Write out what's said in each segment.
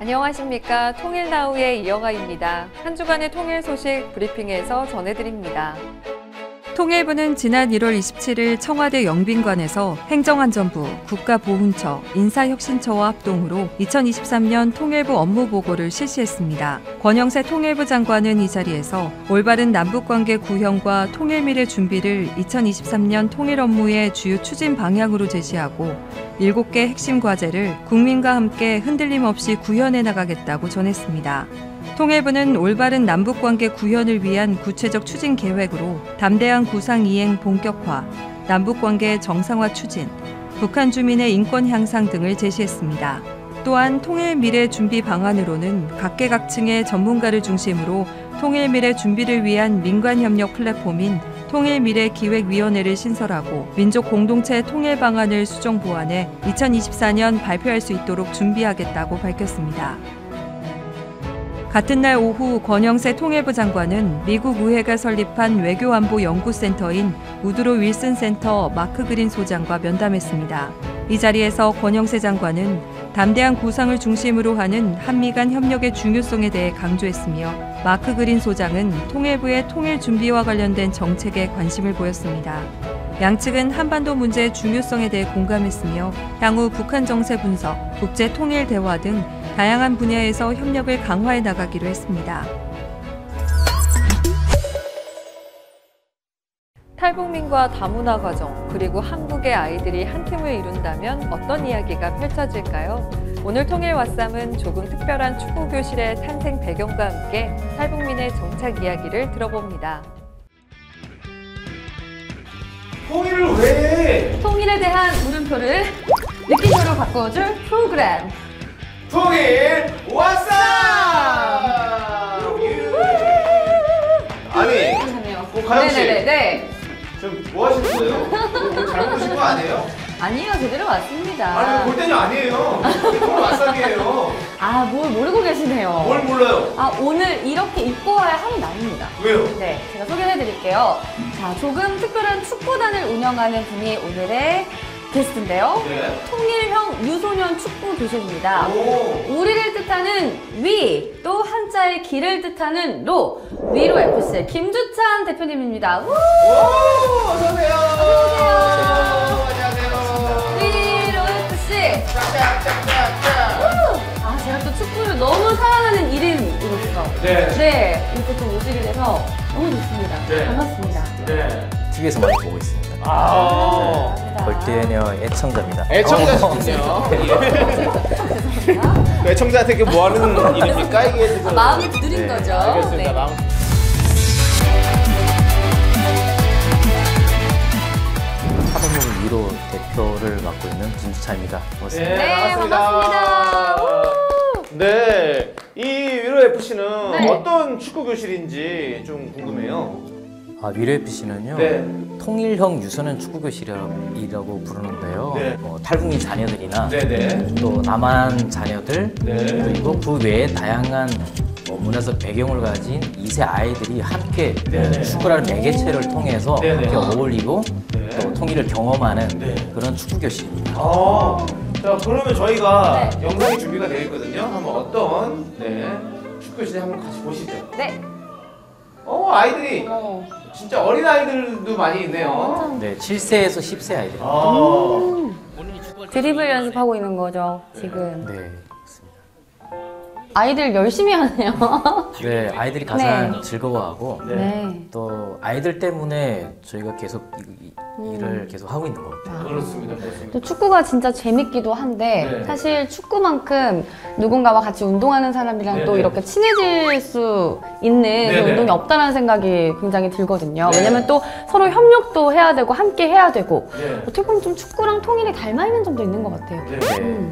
안녕하십니까. 통일나우의 이영아입니다. 한 주간의 통일 소식 브리핑에서 전해드립니다. 통일부는 지난 1월 27일 청와대 영빈관에서 행정안전부, 국가보훈처, 인사혁신처와 합동으로 2023년 통일부 업무보고를 실시했습니다. 권영세 통일부 장관은 이 자리에서 올바른 남북관계 구형과 통일미래 준비를 2023년 통일 업무의 주요 추진 방향으로 제시하고 7개 핵심 과제를 국민과 함께 흔들림 없이 구현해 나가겠다고 전했습니다. 통일부는 올바른 남북관계 구현을 위한 구체적 추진 계획으로 담대한 구상 이행 본격화, 남북관계 정상화 추진, 북한 주민의 인권 향상 등을 제시했습니다. 또한 통일 미래 준비 방안으로는 각계각층의 전문가를 중심으로 통일 미래 준비를 위한 민관협력 플랫폼인 통일미래기획위원회를 신설하고 민족 공동체 통일 방안을 수정 보완해 2024년 발표할 수 있도록 준비하겠다고 밝혔습니다. 같은 날 오후 권영세 통일부 장관은 미국 의회가 설립한 외교안보연구센터인 우드로 윌슨 센터 마크 그린 소장과 면담했습니다. 이 자리에서 권영세 장관은 담대한 구상을 중심으로 하는 한미 간 협력의 중요성에 대해 강조했으며 마크 그린 소장은 통일부의 통일 준비와 관련된 정책에 관심을 보였습니다. 양측은 한반도 문제의 중요성에 대해 공감했으며 향후 북한 정세 분석, 국제 통일 대화 등 다양한 분야에서 협력을 강화해 나가기로 했습니다. 탈북민과 다문화 가정, 그리고 한국의 아이들이 한 팀을 이룬다면 어떤 이야기가 펼쳐질까요? 오늘 통일 왓쌈은 조금 특별한 축구 교실의 탄생 배경과 함께 탈북민의 정착 이야기를 들어봅니다. 통일을 왜 해? 통일에 대한 물음표를 느낌표로 바꿔줄 프로그램. 통일 왓쌈! 아니, 가영 씨. 네네네. 지금 뭐 하시는 거예요? 오늘 잘못 오신 거 아니에요? 아니요, 제대로 왔습니다. 아니, 볼 때는 아니에요. 통일 왓쌈이에요. 아, 뭘 모르고 계시네요. 뭘 몰라요? 아, 오늘 이렇게 입고 와야 하는 날입니다. 왜요? 네, 제가 소개해드릴게요. 자, 조금 특별한 축구단을 운영하는 분이 오늘의 게스트인데요. 네. 통일형 유소년 축구 교실입니다. 오. 우리를 뜻하는 위, 또 한자의 기를 뜻하는 로, 위로 FC 김주찬 대표님입니다. 우! 오! 어서오세요. 어서오세요. 안녕하세요. 위로 FC. 짝짝짝짝짝. 아, 제가 또 축구를 너무 사랑하는 1인으로서 네. 이렇게 좀 오시게 돼서 너무 좋습니다. 네. 반갑습니다. 네. TV에서 많이 보고 있습니다. 아. 볼때녀 애청자입니다. 애청자시군요. 애청자한테 이게 뭐 하는 일입니까? 이게 지금. 마음을 두드린 거죠. 알겠습니다. 네. 마음. 사동문 위로 대표를 맡고 있는 김주찬입니다. 고맙습니다. 네, 반갑습니다. 네, 이 위로 FC는 네. 어떤 축구 교실인지 좀 궁금해요. 위로 FC는요. 네. 통일형 유소년 축구교실이라고 부르는데요. 네. 탈북민 자녀들이나 네네. 또 남한 자녀들 네. 그리고 그 외에 다양한 문화적 배경을 가진 2세 아이들이 함께 네네. 축구라는 매개체를 통해서 네네. 함께 어울리고 네. 또 통일을 경험하는 네. 그런 축구교실입니다. 자, 그러면 저희가 네. 영상이 준비가 되어 있거든요. 한번 어떤 축구 교실 한번 같이 보시죠. 네. 아이들이 진짜 어린 아이들도 많이 있네요. 네, 7세에서 10세 아이들. 드리블 연습하고 있는 거죠, 지금. 네. 아이들 열심히 하네요. 네, 아이들이 가장 네. 즐거워하고 네. 또 아이들 때문에 저희가 계속 일을 계속 하고 있는 것 같아요. 그렇습니다. 그렇습니다. 또 축구가 진짜 재밌기도 한데 네. 사실 축구만큼 누군가와 같이 운동하는 사람이랑 네, 또 네. 이렇게 친해질 수 있는 네, 그런 네. 운동이 없다는 생각이 굉장히 들거든요. 네. 왜냐면 또 서로 협력도 해야 되고 함께 해야 되고 네. 어떻게 보면 좀 축구랑 통일이 닮아 있는 점도 있는 것 같아요. 네.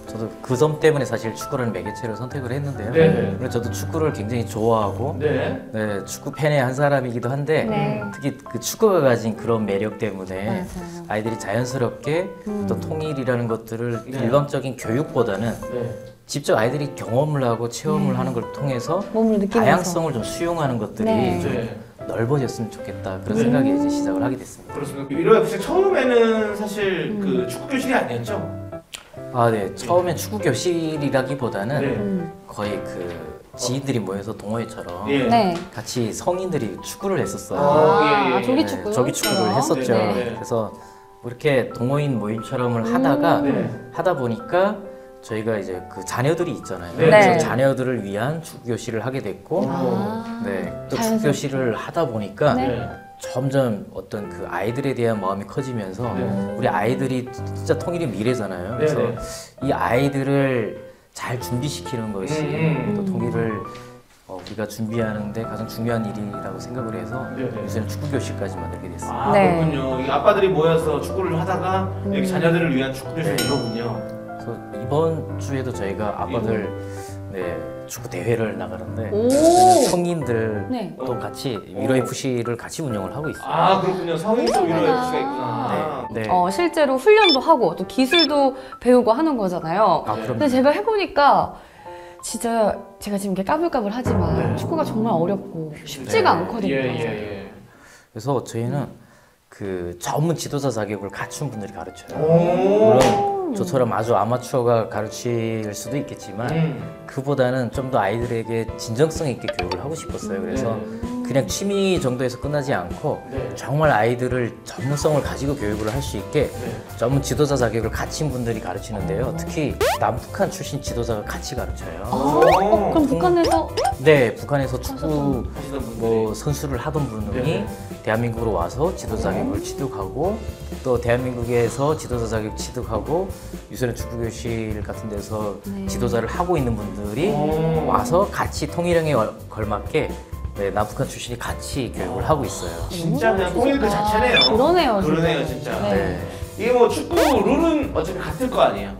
저도 그 점 때문에 사실 축구라는 매개체를 선택을 했는데요. 네. 그래서 저도 축구를 굉장히 좋아하고 네. 네, 축구 팬의 한 사람이기도 한데 네. 특히 그 축구가 가진 그런 매력 때문에 맞아요. 아이들이 자연스럽게 어떤 통일이라는 것들을 네. 일방적인 교육보다는 네. 직접 아이들이 경험을 하고 체험을 하는 걸 통해서 몸으로 느끼면서. 다양성을 좀 수용하는 것들이 네. 네. 넓어졌으면 좋겠다 그런 네. 생각에 이제 시작을 하게 됐습니다. 그렇습니다. 위로 FC 처음에는 사실 그 축구 교실이 아니었죠? 아, 네. 처음엔 축구 교실이라기보다는 네. 거의 그 지인들이 모여서 동호회처럼 예. 네. 같이 성인들이 축구를 했었어요. 어, 예. 조기 네, 축구. 조기 축구를 했었죠. 네. 그래서 뭐 이렇게 동호인 모임처럼을 하다가 네. 하다 보니까 저희가 이제 그 자녀들이 있잖아요. 네. 그래서 네. 자녀들을 위한 축구 교실을 하게 됐고, 아. 네, 또 축구 자연스럽게. 교실을 하다 보니까 네. 점점 어떤 그 아이들에 대한 마음이 커지면서 네. 우리 아이들이 진짜 통일의 미래잖아요. 네, 그래서 네. 이 아이들을 잘 준비시키는 것이 또 통일을 우리가 준비하는데 가장 중요한 일이라고 생각을 해서 네, 네. 요새는 축구 교실까지 만들게 됐습니다. 아, 네. 그렇군요. 이 아빠들이 모여서 축구를 하다가 여기 자녀들을 위한 축구 교실이 이거군요. 그래서 이번 주에도 저희가 아빠들 네, 축구 대회를 나가는데 오. 성인들 네. 또 같이 위로 FC를 같이 운영을 하고 있어요. 아, 그렇군요. 성인도 위로 그렇구나. FC가 있구나. 네. 실제로 훈련도 하고 또 기술도 배우고 하는 거잖아요. 아, 그럼 근데 제가 해보니까 진짜 제가 지금 이렇게 까불까불 하지만 네. 축구가 정말 어렵고 쉽지가 않거든요. 예. 그래서 저희는 그 전문 지도자 자격을 갖춘 분들이 가르쳐요. 오. 물론 저처럼 아주 아마추어가 가르칠 수도 있겠지만 그보다는 좀 더 아이들에게 진정성 있게 교육을 하고 싶었어요. 그래서 그냥 취미 정도에서 끝나지 않고 네. 정말 아이들을 전문성을 가지고 교육을 할 수 있게 전문 지도자 자격을 갖춘 분들이 가르치는데요. 특히 남북한 출신 지도자가 같이 가르쳐요. 그럼 북한에서 네, 북한에서 축구 하시던 분들이. 뭐 선수를 하던 분이 네. 대한민국으로 와서 지도자 자격을 취득하고 또 대한민국에서 지도자 자격 취득하고 유소년 축구교실 같은 데서 지도자를 하고 있는 분들이 와서 같이 통일형에 걸맞게 네, 남북한 출신이 같이 교육을 하고 있어요. 진짜 그냥 통일 그 자체네요. 그러네요, 진짜. 그러네요, 진짜. 네. 네. 이게 뭐 축구 룰은 어차피 같을 거 아니에요.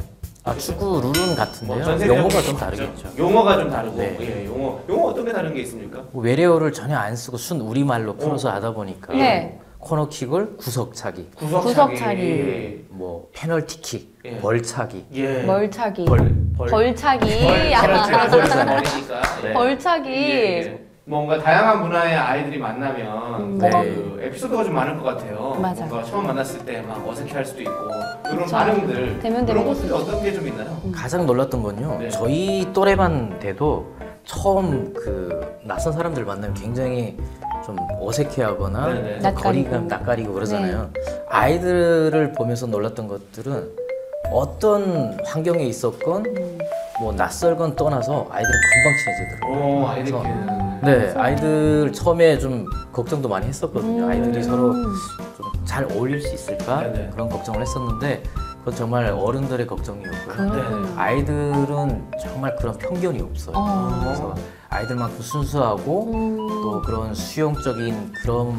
아, 축구 룰은 같은데요. 전 세계적으로 용어가 좀 같죠. 다르겠죠. 용어가 좀 다르고. 네. 예, 용어 어떤 게 다른 게 있습니까? 뭐 외래어를 전혀 안 쓰고 순 우리말로 풀어서 하다 보니까 네. 코너킥을 구석차기, 구석차기. 뭐 페널티킥, 예. 벌차기, 예. 멀차기, 벌. 벌차기, 그렇죠. 야. 벌차기니까. 네. 벌차기. 예. 뭔가 다양한 문화의 아이들이 만나면 네. 그 에피소드가 좀 많을 것 같아요. 맞아. 뭔가 처음 만났을 때 막 어색해할 수도 있고 이런 그쵸. 반응들 대면 그런 대면 것들이 어떤 게 좀 있나요? 가장 놀랐던 건요. 네. 저희 또래반 돼도 처음 그 낯선 사람들 만나면 굉장히 좀 어색해하거나 네네. 좀 낯가리고. 거리감 낯가리고 그러잖아요. 아이들을 보면서 놀랐던 것들은 어떤 환경에 있었건 뭐 낯설건 떠나서 아이들은 금방 친해지더라고요. 오, 아이들끼리는. 네, 아이들 처음에 좀 걱정도 많이 했었거든요. 아이들이 서로 좀 잘 어울릴 수 있을까 네네. 그런 걱정을 했었는데 그건 정말 어른들의 걱정이었고요. 네. 아이들은 정말 그런 편견이 없어요. 그래서 아이들만큼 순수하고 또 그런 수용적인 그런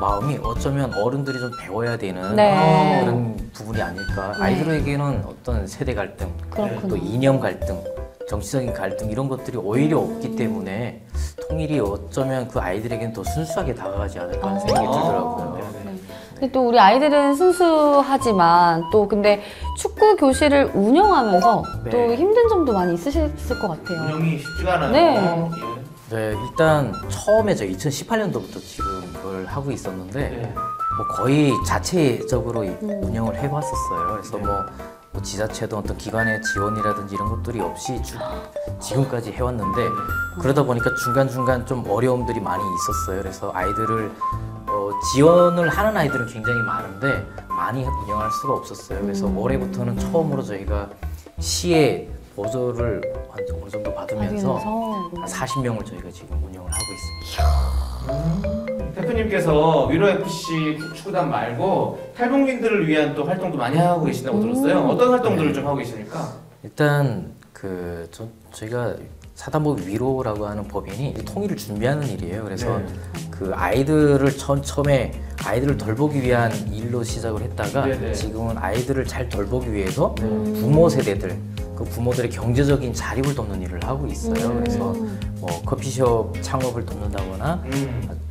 마음이 어쩌면 어른들이 좀 배워야 되는 네. 그런 부분이 아닐까. 아이들에게는 어떤 세대 갈등, 그렇구나. 또 이념 갈등, 정치적인 갈등 이런 것들이 오히려 없기 때문에 통일이 어쩌면 그 아이들에게는 더 순수하게 다가가지 않을까 하는 생각이 들더라고요. 네네. 근데 또 우리 아이들은 순수하지만 또 근데 축구 교실을 운영하면서 네. 또 힘든 점도 많이 있으실 것 같아요. 운영이 쉽지가 않아요. 네. 예. 네, 일단 처음에 저 2018년도부터 지금 이걸 하고 있었는데 네. 뭐 거의 자체적으로 운영을 해봤었어요. 그래서 뭐 지자체도 어떤 기관의 지원이라든지 이런 것들이 없이 지금까지 해왔는데 그러다 보니까 중간중간 좀 어려움들이 많이 있었어요. 그래서 아이들을 지원을 하는 아이들은 굉장히 많은데 많이 운영할 수가 없었어요. 그래서 올해부터는 처음으로 저희가 시의 보조를 어느 정도 받으면서 한 40명을 저희가 지금 운영을 하고 있습니다. 대표님께서 위로 FC 축구단 말고 탈북민들을 위한 또 활동도 많이 하고 계신다고 들었어요. 어떤 활동들을 좀 하고 계십니까? 일단 저희가 사단법 위로라고 하는 법인이 통일을 준비하는 일이에요. 그래서 네. 그 아이들을 처음에 아이들을 돌보기 위한 일로 시작을 했다가 네네. 지금은 아이들을 잘 돌보기 위해서 부모 세대들 그 부모들의 경제적인 자립을 돕는 일을 하고 있어요. 그래서 뭐 커피숍 창업을 돕는다거나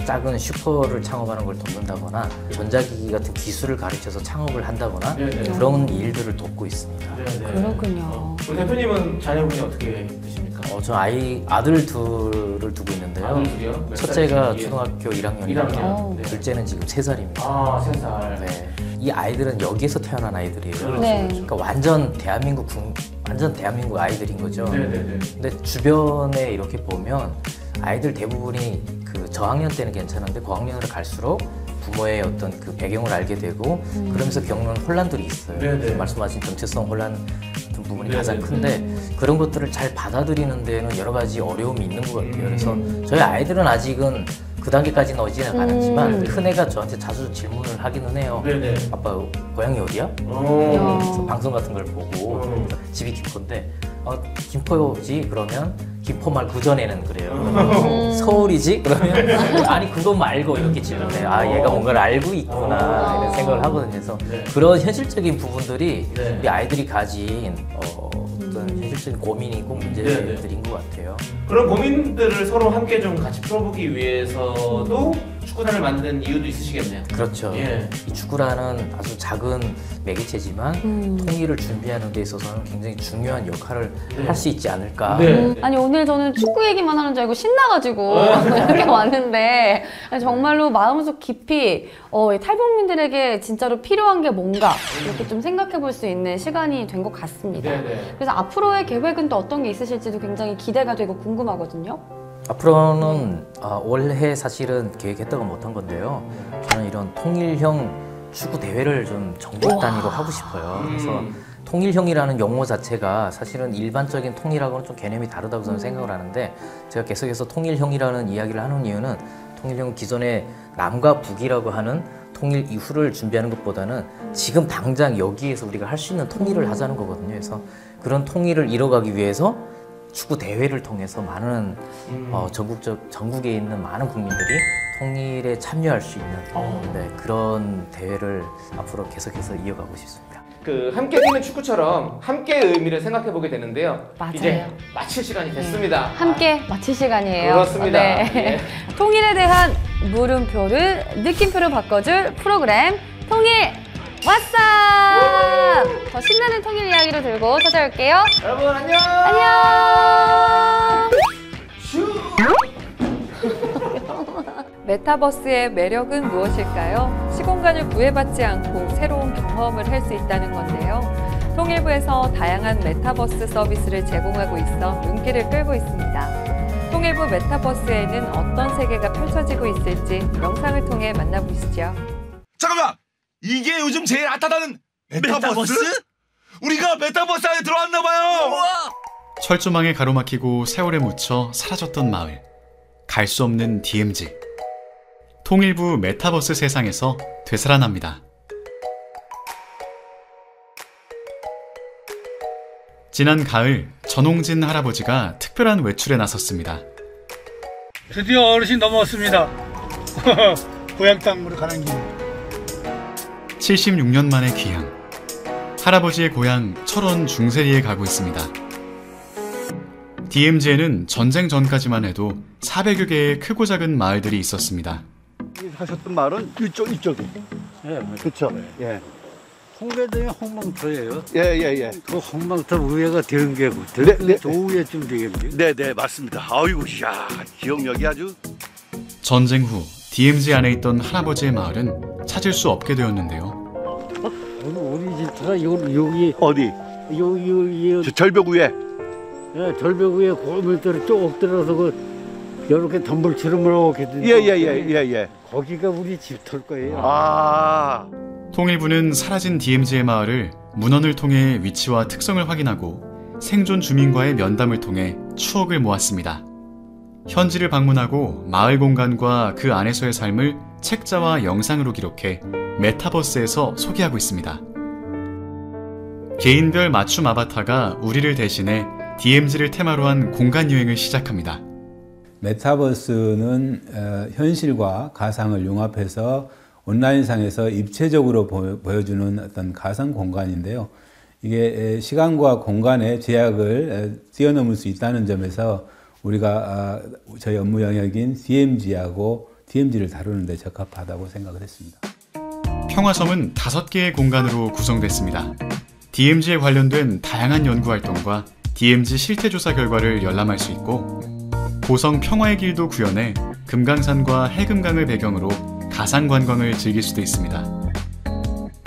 작은 슈퍼를 창업하는 걸 돕는다거나 전자기기 같은 기술을 가르쳐서 창업을 한다거나 네네. 그런 일들을 돕고 있습니다. 그렇군요. 우리 대표님은 자녀분이 어떻게 되십니까? 저 아들 둘을 두고 있는데요. 아들 둘이요? 몇 첫째가 살이지? 초등학교 1학년이고요. 1학년. 네. 둘째는 지금 3살입니다. 아, 3살. 네. 이 아이들은 여기에서 태어난 아이들이에요. 네. 그러니까 완전 대한민국 아이들인 거죠. 네네네. 근데 주변에 이렇게 보면 아이들 대부분이 그 저학년 때는 괜찮은데 고학년으로 갈수록 부모의 어떤 그 배경을 알게 되고 그러면서 겪는 혼란들이 있어요. 네네. 말씀하신 정체성 혼란 같은 부분이 네네. 가장 큰데 그런 것들을 잘 받아들이는 데는 여러 가지 어려움이 있는 것 같아요. 그래서 저희 아이들은 아직은 그 단계까지는 오지는 않았지만 큰애가 저한테 자주 질문을 하기는 해요. 네네. 아빠 고향이 어디야? 어. 그래서 방송 같은 걸 보고 집이 김포인데 김포지? 그러면 김포 말 구전에는 그래요. 서울이지? 그러면 아니 그거 말고 이렇게 질문해요. 아 얘가 뭔가를 알고 있구나 이런 생각을 하거든요. 그래서 네. 그런 현실적인 부분들이 네. 우리 아이들이 가진 어떤 현실적인 고민이고 문제들인 것 같아요. 그런 고민들을 서로 함께 좀 같이 풀어보기 위해서도 축구단을 만든 이유도 있으시겠네요. 그렇죠. 예. 이 축구라는 아주 작은 매개체지만 통일을 준비하는 데 있어서는 굉장히 중요한 역할을 할 수 있지 않을까. 네. 아니 오늘 저는 축구 얘기만 하는 줄 알고 신나가지고 이렇게 왔는데 아니, 정말로 마음속 깊이 이 탈북민들에게 진짜로 필요한 게 뭔가 이렇게 좀 생각해 볼 수 있는 시간이 된 것 같습니다. 네네. 그래서 앞으로의 계획은 또 어떤 게 있으실지도 굉장히 기대가 되고 궁금하거든요. 앞으로는 올해 사실은 계획했다가 못한 건데요. 저는 이런 통일형 축구 대회를 좀 전국 단위로 하고 싶어요. 그래서 통일형이라는 용어 자체가 사실은 일반적인 통일하고는 좀 개념이 다르다고 저는 생각을 하는데 제가 계속해서 통일형이라는 이야기를 하는 이유는 통일형은 기존의 남과 북이라고 하는 통일 이후를 준비하는 것보다는 지금 당장 여기에서 우리가 할 수 있는 통일을 하자는 거거든요. 그래서 그런 통일을 이뤄가기 위해서 축구 대회를 통해서 많은 전국에 있는 많은 국민들이 통일에 참여할 수 있는 네, 그런 대회를 앞으로 계속해서 이어가고 싶습니다. 그 함께 뛰는 축구처럼 함께의 의미를 생각해 보게 되는데요. 맞아요. 이제 마칠 시간이 됐습니다. 함께 마칠 시간이에요. 그렇습니다. 네. 예. 통일에 대한 물음표를 느낌표로 바꿔줄 프로그램 통일 왓썹! 더 신나는 통일 이야기로 들고 찾아올게요. 여러분 안녕. 안녕! 메타버스의 매력은 무엇일까요? 시공간을 구애받지 않고 새로운 경험을 할 수 있다는 건데요. 통일부에서 다양한 메타버스 서비스를 제공하고 있어 눈길을 끌고 있습니다. 통일부 메타버스에는 어떤 세계가 펼쳐지고 있을지 영상을 통해 만나보시죠. 잠깐만! 이게 요즘 제일 핫하다는 메타버스? 우리가 메타버스 안에 들어왔나봐요! 철조망에 가로막히고 세월에 묻혀 사라졌던 마을. 갈 수 없는 DMZ. 통일부 메타버스 세상에서 되살아납니다. 지난 가을 전홍진 할아버지가 특별한 외출에 나섰습니다. 드디어 어르신 넘어왔습니다. 고향 땅으로 가는 길. 76년 만의 귀향. 할아버지의 고향 철원 중세리에 가고 있습니다. DMZ에는 전쟁 전까지만 해도 400여 개의 크고 작은 마을들이 있었습니다. 하셨던 말은 이쪽이. 예, 그렇죠. 예. 홍대동이 홍망터예요. 예. 그 홍망터 위에가 등계고, 네. 조우에쯤 되겠네요. 네, 맞습니다. 아이고, 야, 기억력이 아주. 전쟁 후 DMZ 안에 있던 할아버지의 마을은 찾을 수 없게 되었는데요. 우리 집사가 여기 어디? 여기 저 절벽 위에. 예, 절벽 위에 골물대로 쭉 들어서 이렇게 덤불처럼 이렇게 예. 거기가 우리 집터일 거예요. 아. 통일부는 사라진 DMZ의 마을을 문헌을 통해 위치와 특성을 확인하고 생존 주민과의 면담을 통해 추억을 모았습니다. 현지를 방문하고 마을 공간과 그 안에서의 삶을 책자와 영상으로 기록해 메타버스에서 소개하고 있습니다. 개인별 맞춤 아바타가 우리를 대신해 DMZ를 테마로 한 공간 여행을 시작합니다. 메타버스는 현실과 가상을 융합해서 온라인상에서 입체적으로 보여주는 어떤 가상 공간인데요. 이게 시간과 공간의 제약을 뛰어넘을 수 있다는 점에서 우리가 저희 업무 영역인 DMZ를 다루는 데 적합하다고 생각을 했습니다. 평화섬은 5개의 공간으로 구성됐습니다. DMZ에 관련된 다양한 연구활동과 DMZ 실태조사 결과를 열람할 수 있고 고성 평화의 길도 구현해 금강산과 해금강을 배경으로 가상관광을 즐길 수도 있습니다.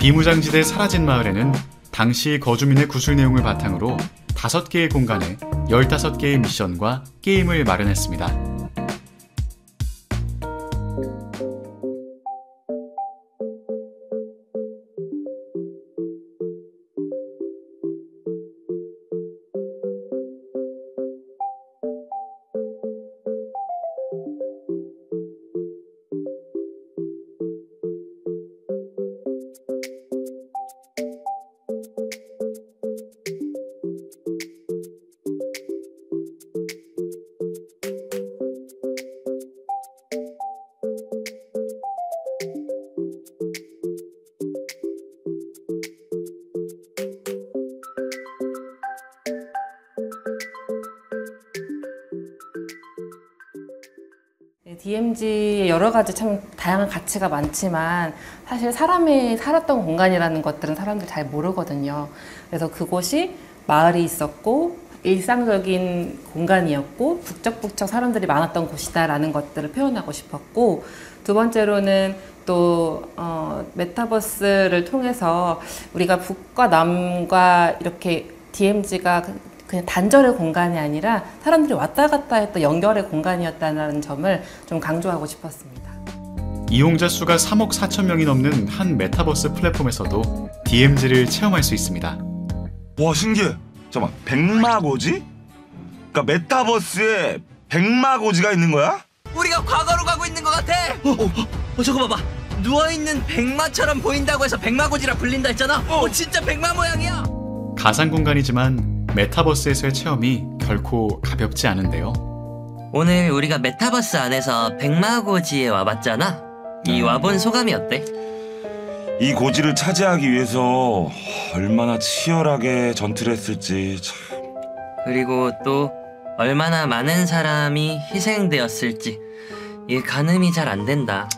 비무장지대 사라진 마을에는 당시 거주민의 구술 내용을 바탕으로 5개의 공간에 15개의 미션과 게임을 마련했습니다. DMZ의 여러 가지 참 다양한 가치가 많지만 사실 사람이 살았던 공간이라는 것들은 사람들이 잘 모르거든요. 그래서 그곳이 마을이 있었고 일상적인 공간이었고 북적북적 사람들이 많았던 곳이다라는 것들을 표현하고 싶었고, 두 번째로는 또 메타버스를 통해서 우리가 북과 남과 이렇게 DMZ가 그냥 단절의 공간이 아니라 사람들이 왔다 갔다 했던 연결의 공간이었다는 점을 좀 강조하고 싶었습니다. 이용자 수가 3억 4천 명이 넘는 한 메타버스 플랫폼에서도 DMZ를 체험할 수 있습니다. 와, 신기해. 잠깐만, 백마고지? 그러니까 메타버스에 백마고지가 있는 거야? 우리가 과거로 가고 있는 것 같아. 저거 봐봐. 누워있는 백마처럼 보인다고 해서 백마고지라 불린다 했잖아. 진짜 백마 모양이야. 가상 공간이지만 메타버스에서의 체험이 결코 가볍지 않은데요. 오늘 우리가 메타버스 안에서 백마고지에 와봤잖아. 이 와본 소감이 어때? 이 고지를 차지하기 위해서 얼마나 치열하게 전투를 했을지 참. 그리고 또 얼마나 많은 사람이 희생되었을지 이 가늠이 잘 안 된다.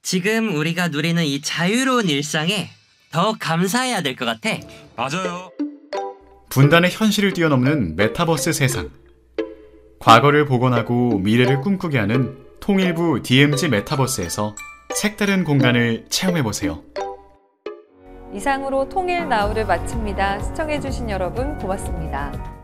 지금 우리가 누리는 이 자유로운 일상에 더 감사해야 될 것 같아. 맞아요. 분단의 현실을 뛰어넘는 메타버스 세상. 과거를 복원하고 미래를 꿈꾸게 하는 통일부 DMZ 메타버스에서 색다른 공간을 체험해보세요. 이상으로 통일 나우를 마칩니다. 시청해주신 여러분 고맙습니다.